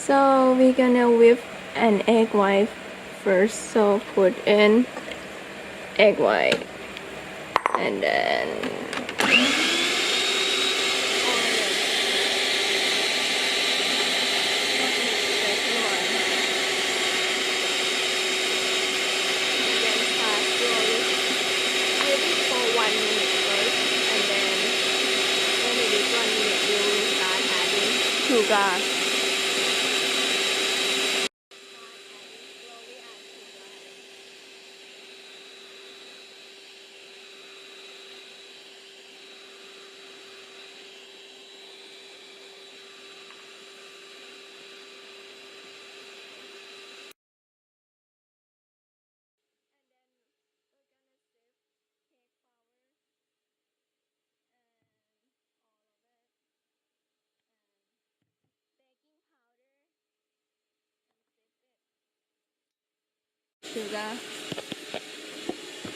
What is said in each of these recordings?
So we're gonna whip an egg white first. So put in egg white and then sugar. Sugar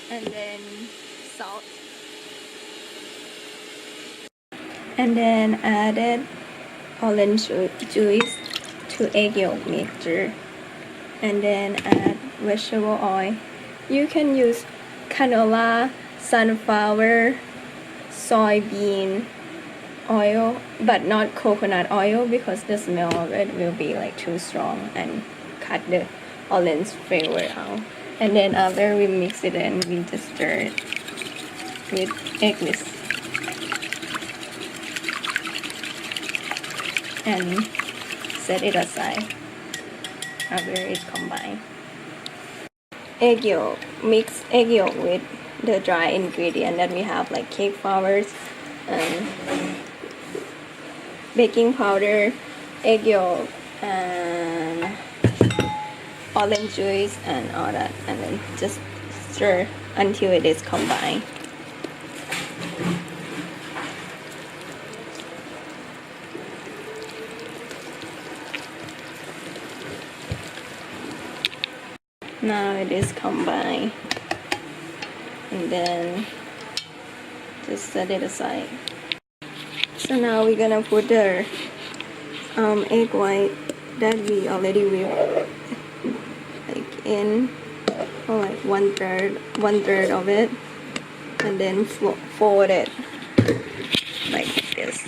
and then salt and then added orange juice to egg yolk mixture and then add vegetable oil. You can use canola, sunflower, soybean oil but not coconut oil because the smell of it will be like too strong and cut the orange flavor out. And then after we mix it and we just stir it with egg whisk and set it aside after it's combined. Egg yolk. Mix egg yolk with the dry ingredient that we have like cake flours and baking powder, egg yolk and orange juice and all that, and then just stir until it is combined. Now it is combined and then just set it aside. So now we're gonna put the egg white that we already whipped in for like one third of it and then fold it like this.